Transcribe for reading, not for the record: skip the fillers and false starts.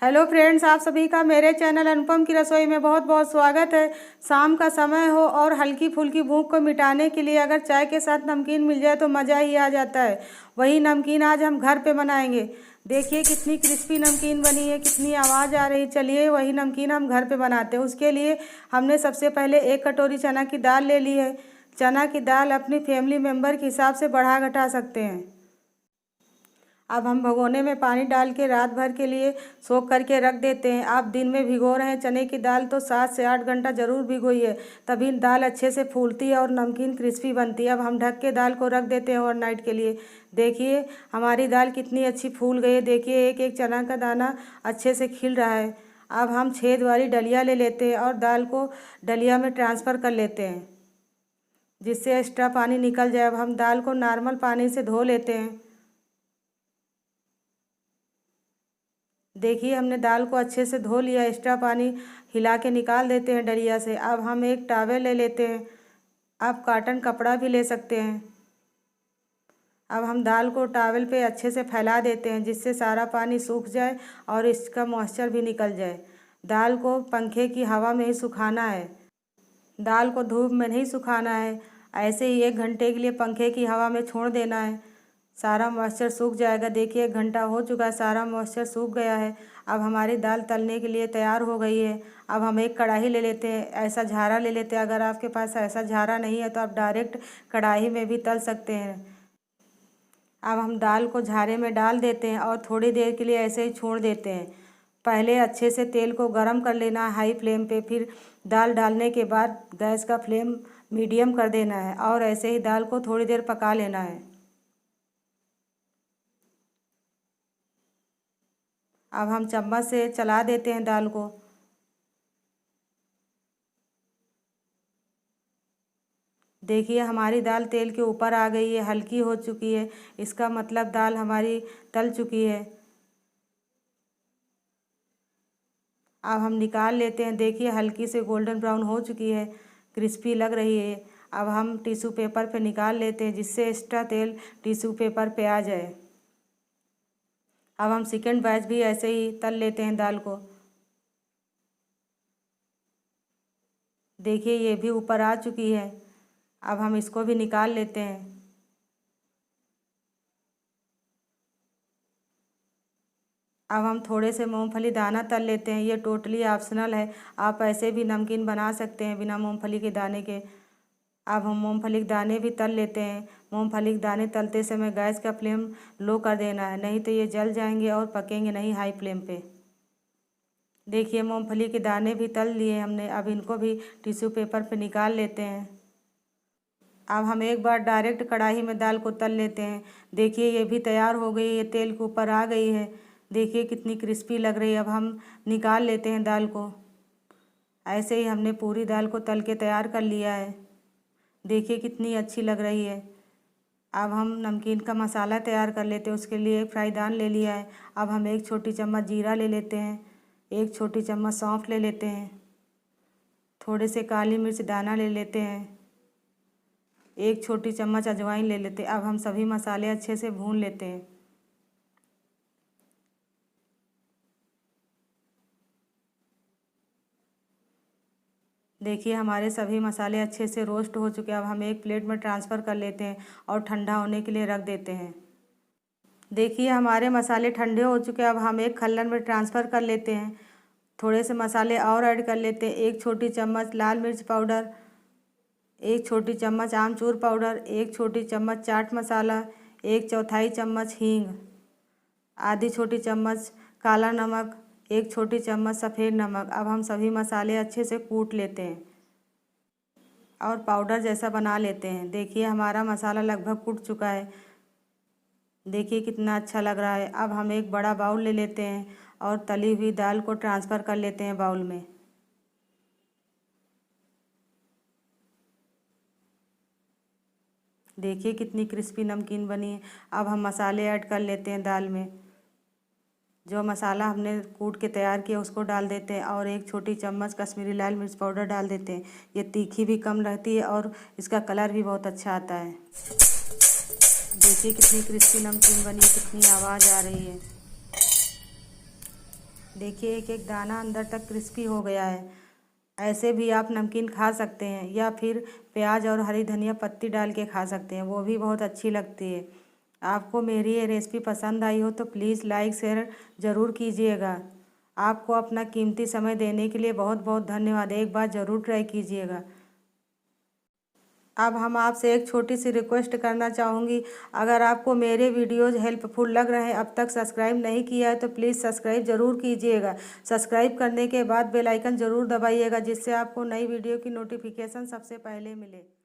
Hello friends, आप सभी का मेरे चैनल अनुपम की रसोई में बहुत बहुत स्वागत है। शाम का समय हो और हल्की फुल्की भूख को मिटाने के लिए अगर चाय के साथ नमकीन मिल जाए तो मज़ा ही आ जाता है। वही नमकीन आज हम घर पे बनाएंगे। देखिए कितनी क्रिस्पी नमकीन बनी है, कितनी आवाज़ आ रही। चलिए वही नमकीन हम घर पे बनाते हैं। उसके लिए हमने सबसे पहले 1 कटोरी चना की दाल ले ली है। चना की दाल अपनी फैमिली मेम्बर के हिसाब से बढ़ा घटा सकते हैं। अब हम भगोने में पानी डाल के रात भर के लिए सोख करके रख देते हैं। आप दिन में भिगो रहे हैं चने की दाल तो 7 से 8 घंटा ज़रूर भिगोइए, तभी दाल अच्छे से फूलती है और नमकीन क्रिस्पी बनती है। अब हम ढक के दाल को रख देते हैं ओवरनाइट के लिए। देखिए हमारी दाल कितनी अच्छी फूल गई है। देखिए एक एक चना का दाना अच्छे से खिल रहा है। अब हम छेद वाली डलिया ले लेते हैं और दाल को डलिया में ट्रांसफ़र कर लेते हैं, जिससे एक्स्ट्रा पानी निकल जाए। अब हम दाल को नॉर्मल पानी से धो लेते हैं। देखिए हमने दाल को अच्छे से धो लिया, एक्स्ट्रा पानी हिला के निकाल देते हैं डलिया से। अब हम एक टॉवल ले लेते हैं, आप कॉटन कपड़ा भी ले सकते हैं। अब हम दाल को टॉवल पे अच्छे से फैला देते हैं, जिससे सारा पानी सूख जाए और इसका मॉइस्चर भी निकल जाए। दाल को पंखे की हवा में ही सुखाना है, दाल को धूप में नहीं सुखाना है। ऐसे ही 1 घंटे के लिए पंखे की हवा में छोड़ देना है, सारा मॉइस्चर सूख जाएगा। देखिए 1 घंटा हो चुका है, सारा मॉइस्चर सूख गया है। अब हमारी दाल तलने के लिए तैयार हो गई है। अब हम एक कढ़ाई ले लेते हैं, ऐसा झारा ले लेते हैं। अगर आपके पास ऐसा झारा नहीं है तो आप डायरेक्ट कढ़ाई में भी तल सकते हैं। अब हम दाल को झारे में डाल देते हैं और थोड़ी देर के लिए ऐसे ही छोड़ देते हैं। पहले अच्छे से तेल को गरम कर लेना है हाई फ्लेम पे, फिर दाल डालने के बाद गैस का फ्लेम मीडियम कर देना है और ऐसे ही दाल को थोड़ी देर पका लेना है। अब हम चम्मच से चला देते हैं दाल को। देखिए हमारी दाल तेल के ऊपर आ गई है, हल्की हो चुकी है। इसका मतलब दाल हमारी तल चुकी है। अब हम निकाल लेते हैं। देखिए हल्की से गोल्डन ब्राउन हो चुकी है, क्रिस्पी लग रही है। अब हम टिश्यू पेपर पे निकाल लेते हैं, जिससे एक्स्ट्रा तेल टिश्यू पेपर पे आ जाए। अब हम सेकंड बैच भी ऐसे ही तल लेते हैं दाल को। देखिए ये भी ऊपर आ चुकी है। अब हम इसको भी निकाल लेते हैं। अब हम थोड़े से मूंगफली दाना तल लेते हैं, ये टोटली ऑप्शनल है। आप ऐसे भी नमकीन बना सकते हैं बिना मूंगफली के दाने के। अब हम मूंगफली के दाने भी तल लेते हैं। मूंगफली के दाने तलते समय गैस का फ्लेम लो कर देना है, नहीं तो ये जल जाएंगे और पकेंगे नहीं हाई फ्लेम पे। देखिए मूंगफली के दाने भी तल लिए हमने। अब इनको भी टिश्यू पेपर पे निकाल लेते हैं। अब हम एक बार डायरेक्ट कढ़ाई में दाल को तल लेते हैं। देखिए ये भी तैयार हो गई है, तेल के ऊपर आ गई है। देखिए कितनी क्रिस्पी लग रही है। अब हम निकाल लेते हैं दाल को। ऐसे ही हमने पूरी दाल को तल के तैयार कर लिया है। देखिए कितनी अच्छी लग रही है। अब हम नमकीन का मसाला तैयार कर लेते हैं। उसके लिए एक फ्राईदान ले लिया है। अब हम 1 छोटी चम्मच जीरा ले लेते हैं, 1 छोटी चम्मच सौंफ ले लेते हैं, थोड़े से काली मिर्च दाना ले लेते हैं, 1 छोटी चम्मच अजवाइन ले लेते हैं। अब हम सभी मसाले अच्छे से भून लेते हैं। देखिए हमारे सभी मसाले अच्छे से रोस्ट हो चुके हैं। अब हम एक प्लेट में ट्रांसफ़र कर लेते हैं और ठंडा होने के लिए रख देते हैं। देखिए हमारे मसाले ठंडे हो चुके हैं। अब हम एक खल्लन में ट्रांसफ़र कर लेते हैं। थोड़े से मसाले और ऐड कर लेते हैं। 1 छोटी चम्मच लाल मिर्च पाउडर, 1 छोटी चम्मच आमचूर पाउडर, 1 छोटी चम्मच चाट मसाला, 1/4 चम्मच हींग, आधी छोटी चम्मच काला नमक, 1 छोटी चम्मच सफ़ेद नमक। अब हम सभी मसाले अच्छे से कूट लेते हैं और पाउडर जैसा बना लेते हैं। देखिए हमारा मसाला लगभग कूट चुका है। देखिए कितना अच्छा लग रहा है। अब हम एक बड़ा बाउल ले लेते हैं और तली हुई दाल को ट्रांसफ़र कर लेते हैं बाउल में। देखिए कितनी क्रिस्पी नमकीन बनी है। अब हम मसाले ऐड कर लेते हैं दाल में। जो मसाला हमने कूट के तैयार किया उसको डाल देते हैं और 1 छोटी चम्मच कश्मीरी लाल मिर्च पाउडर डाल देते हैं। ये तीखी भी कम रहती है और इसका कलर भी बहुत अच्छा आता है। देखिए कितनी क्रिस्पी नमकीन बनी है, कितनी आवाज़ आ रही है। देखिए एक एक दाना अंदर तक क्रिस्पी हो गया है। ऐसे भी आप नमकीन खा सकते हैं या फिर प्याज और हरी धनिया पत्ती डाल के खा सकते हैं, वो भी बहुत अच्छी लगती है। आपको मेरी ये रेसिपी पसंद आई हो तो प्लीज़ लाइक शेयर ज़रूर कीजिएगा। आपको अपना कीमती समय देने के लिए बहुत बहुत धन्यवाद। एक बार ज़रूर ट्राई कीजिएगा। अब हम आपसे एक छोटी सी रिक्वेस्ट करना चाहूँगी, अगर आपको मेरे वीडियोज़ हेल्पफुल लग रहे हैं, अब तक सब्सक्राइब नहीं किया है तो प्लीज़ सब्सक्राइब ज़रूर कीजिएगा। सब्सक्राइब करने के बाद बेल आइकन ज़रूर दबाइएगा, जिससे आपको नई वीडियो की नोटिफिकेशन सबसे पहले मिले।